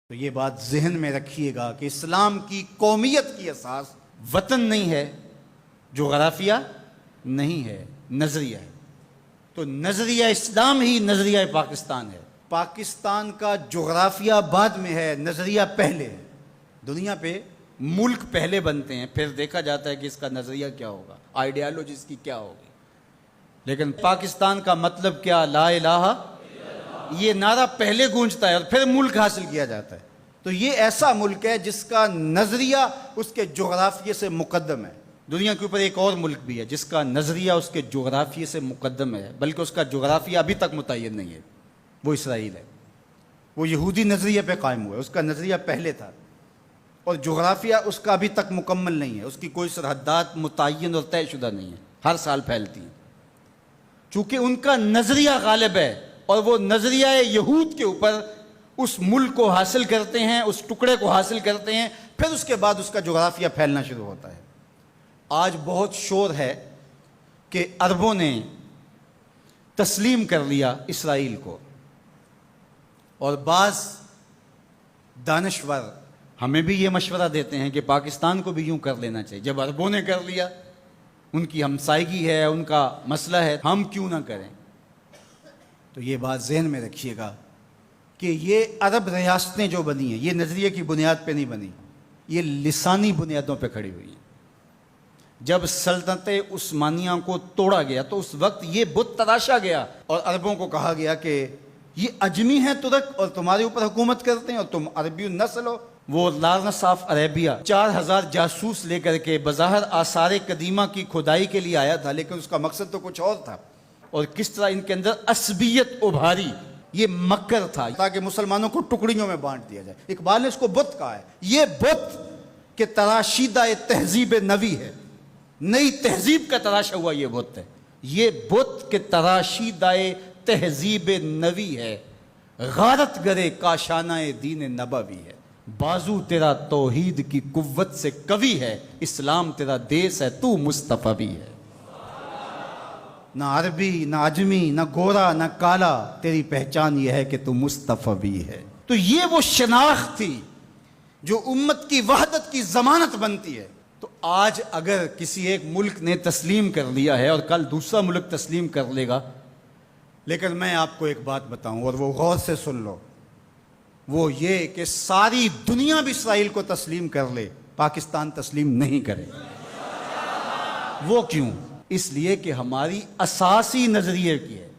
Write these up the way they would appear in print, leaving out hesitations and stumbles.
تو یہ بات ذہن میں رکھیے گا کہ اسلام کی قومیت کی اساس وطن نہیں ہے، جغرافیہ نہیں ہے، نظریہ ہے۔ تو نظریہ اسلام ہی نظریہ پاکستان ہے۔ پاکستان کا جغرافیہ بعد میں ہے، نظریہ پہلے ہے۔ دنیا پہ ملک پہلے بنتے ہیں، پھر دیکھا جاتا ہے کہ اس کا نظریہ کیا ہوگا، آئیڈیالوجی اس کی کیا ہوگی۔ لیکن پاکستان کا مطلب کیا؟ لا الہ، یہ نعرہ پہلے گونجتا ہے اور پھر ملک حاصل کیا جاتا ہے۔ تو یہ ایسا ملک ہے جس کا نظریہ اس کے جغرافیے سے مقدم ہے۔ دنیا کے اوپر ایک اور ملک بھی ہے جس کا نظریہ اس کے جغرافیے سے مقدم ہے، بلکہ اس کا جغرافیہ ابھی تک متعین نہیں ہے، وہ اسرائیل ہے۔ وہ یہودی نظریے پہ قائم ہوا ہے، اس کا نظریہ پہلے تھا اور جغرافیہ اس کا ابھی تک مکمل نہیں ہے، اس کی کوئی سرحدات متعین اور طے شدہ نہیں ہے، ہر سال پھیلتی ہیں۔ چونکہ ان کا نظریہ غالب ہے اور وہ نظریہ یہود کے اوپر اس ملک کو حاصل کرتے ہیں، اس ٹکڑے کو حاصل کرتے ہیں، پھر اس کے بعد اس کا جغرافیہ پھیلنا شروع ہوتا ہے۔ آج بہت شور ہے کہ عربوں نے تسلیم کر لیا اسرائیل کو، اور بعض دانشور ہمیں بھی یہ مشورہ دیتے ہیں کہ پاکستان کو بھی یوں کر لینا چاہیے۔ جب عربوں نے کر لیا، ان کی ہمسائیگی ہے، ان کا مسئلہ ہے، ہم کیوں نہ کریں؟ تو یہ بات ذہن میں رکھیے گا کہ یہ عرب ریاستیں جو بنی ہیں، یہ نظریے کی بنیاد پہ نہیں بنی، یہ لسانی بنیادوں پہ کھڑی ہوئی ہیں۔ جب سلطنت عثمانیہ کو توڑا گیا تو اس وقت یہ بت تراشا گیا اور عربوں کو کہا گیا کہ یہ اجمی ہیں ترک اور تمہارے اوپر حکومت کرتے ہیں اور تم عربی النسل ہو۔ وہ لارنس آف عربیہ 4000 جاسوس لے کر کے بظاہر آثار قدیمہ کی کھدائی کے لیے آیا تھا، لیکن اس کا مقصد تو کچھ اور تھا، اور کس طرح ان کے اندر عصبیت ابھاری، یہ مکر تھا تاکہ مسلمانوں کو ٹکڑیوں میں بانٹ دیا جائے۔ اقبال نے اس کو بت کہا ہے۔ یہ بت کہ تراشیدہ تہذیب نوی ہے، نئی تہذیب کا تراشا ہوا یہ بت ہے۔ یہ بت کہ تراشیدہ تہذیب نوی ہے، غارت گرے کاشانہ دین نبوی ہے۔ بازو تیرا توحید کی قوت سے قوی ہے، اسلام تیرا دیس ہے، تو مصطفی ہے۔ نہ عربی، نہ اجمی، نہ گورا، نہ کالا، تیری پہچان یہ ہے کہ تو مصطفی ہے۔ تو یہ وہ شناخت تھی جو امت کی وحدت کی ضمانت بنتی ہے۔ تو آج اگر کسی ایک ملک نے تسلیم کر لیا ہے اور کل دوسرا ملک تسلیم کر لے گا، لیکن میں آپ کو ایک بات بتاؤں اور وہ غور سے سن لو، وہ یہ کہ ساری دنیا بھی اسرائیل کو تسلیم کر لے، پاکستان تسلیم نہیں کرے۔ وہ کیوں؟ اس لیے کہ ہماری اساسی نظریے کی ہے،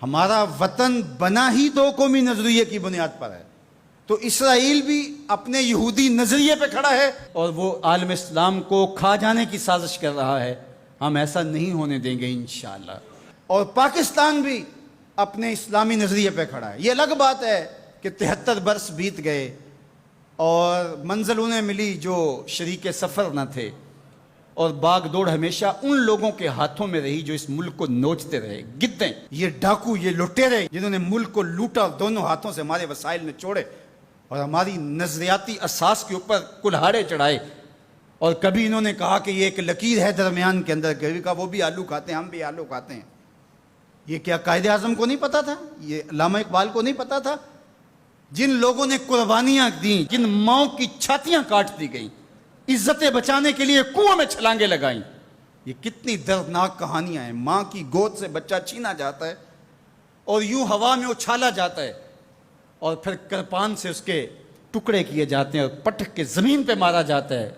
ہمارا وطن بنا ہی دو قومی نظریے کی بنیاد پر ہے۔ تو اسرائیل بھی اپنے یہودی نظریے پہ کھڑا ہے اور وہ عالم اسلام کو کھا جانے کی سازش کر رہا ہے۔ ہم ایسا نہیں ہونے دیں گے انشاءاللہ۔ اور پاکستان بھی اپنے اسلامی نظریے پہ کھڑا ہے۔ یہ الگ بات ہے کہ 73 برس بیت گئے اور منزل انہیں ملی جو شریک سفر نہ تھے، اور باغ دوڑ ہمیشہ ان لوگوں کے ہاتھوں میں رہی جو اس ملک کو نوچتے رہے۔ گدیں، یہ ڈاکو، یہ لٹیرے جنہوں نے ملک کو لوٹا، دونوں ہاتھوں سے ہمارے وسائل نے چھوڑے اور ہماری نظریاتی اساس کے اوپر کلہاڑے چڑھائے۔ اور کبھی انہوں نے کہا کہ یہ ایک لکیر ہے درمیان کے اندر، کبھی کہا وہ بھی آلو کھاتے ہیں، ہم بھی آلو کھاتے ہیں۔ یہ کیا قائد اعظم کو نہیں پتا تھا؟ یہ علامہ اقبال کو نہیں پتا تھا؟ جن لوگوں نے قربانیاں دیں، جن ماؤں کی چھاتیاں کاٹ دی گئیں، عزتیں بچانے کے لیے کنویں میں چھلانگیں لگائیں، یہ کتنی دردناک کہانیاں ہیں۔ ماں کی گود سے بچہ چھینا جاتا ہے اور یوں ہوا میں اچھالا جاتا ہے اور پھر کرپان سے اس کے ٹکڑے کیے جاتے ہیں اور پٹک کے زمین پہ مارا جاتا ہے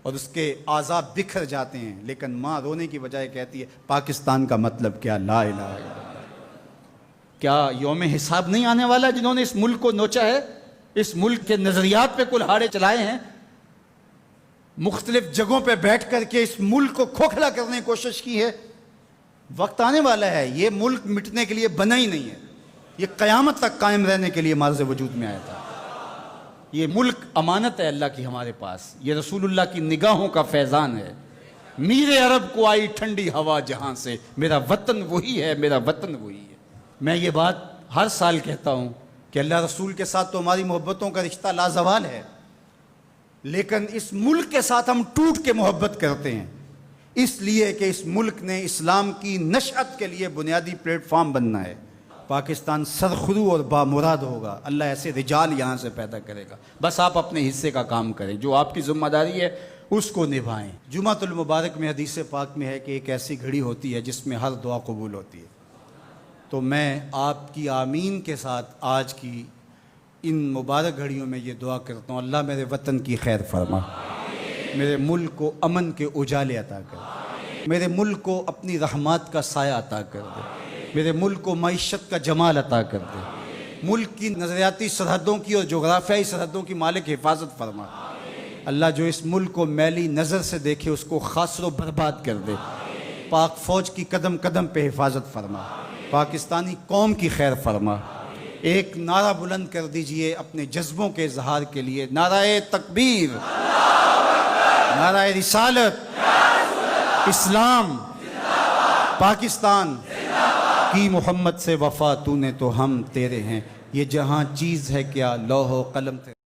اور اس کے اعضاء بکھر جاتے ہیں، لیکن ماں رونے کی بجائے کہتی ہے پاکستان کا مطلب کیا؟ لا الہ الا اللہ۔ کیا یوم حساب نہیں آنے والا جنہوں نے اس ملک کو نوچا ہے، اس ملک کے نظریات پہ کلہاڑے چلائے ہیں، مختلف جگہوں پہ بیٹھ کر کے اس ملک کو کھوکھلا کرنے کی کوشش کی ہے؟ وقت آنے والا ہے، یہ ملک مٹنے کے لیے بنا ہی نہیں ہے، یہ قیامت تک قائم رہنے کے لیے مارز وجود میں آیا تھا۔ یہ ملک امانت ہے اللہ کی ہمارے پاس، یہ رسول اللہ کی نگاہوں کا فیضان ہے۔ میر عرب کو آئی ٹھنڈی ہوا جہاں سے، میرا وطن وہی ہے، میرا وطن وہی ہے۔ میں یہ بات ہر سال کہتا ہوں کہ اللہ رسول کے ساتھ تو ہماری محبتوں کا رشتہ لازوال ہے، لیکن اس ملک کے ساتھ ہم ٹوٹ کے محبت کرتے ہیں، اس لیے کہ اس ملک نے اسلام کی نشأت کے لیے بنیادی پلیٹ فارم بننا ہے۔ پاکستان سرخرو اور بامراد ہوگا، اللہ ایسے رجال یہاں سے پیدا کرے گا۔ بس آپ اپنے حصے کا کام کریں، جو آپ کی ذمہ داری ہے اس کو نبھائیں۔ جمعۃ المبارک میں حدیث پاک میں ہے کہ ایک ایسی گھڑی ہوتی ہے جس میں ہر دعا قبول ہوتی ہے۔ تو میں آپ کی آمین کے ساتھ آج کی ان مبارک گھڑیوں میں یہ دعا کرتا ہوں، اللہ میرے وطن کی خیر فرما، میرے ملک کو امن کے اجالے عطا کر دے، میرے ملک کو اپنی رحمات کا سایہ عطا کر دے، میرے ملک کو معیشت کا جمال عطا کر دے، ملک کی نظریاتی سرحدوں کی اور جغرافیائی سرحدوں کی مالک حفاظت فرما۔ اللہ جو اس ملک کو میلی نظر سے دیکھے اس کو خاصر و برباد کر دے۔ پاک فوج کی قدم قدم پہ حفاظت فرما، پاکستانی قوم کی خیر فرما۔ ایک نعرہ بلند کر دیجئے اپنے جذبوں کے اظہار کے لیے، نعرہ تکبیر، نعرہ رسالت، اسلام، پاکستان کی محمد سے وفا، تو نے تو ہم تیرے ہیں، یہ جہاں چیز ہے کیا لوح و قلم تیرے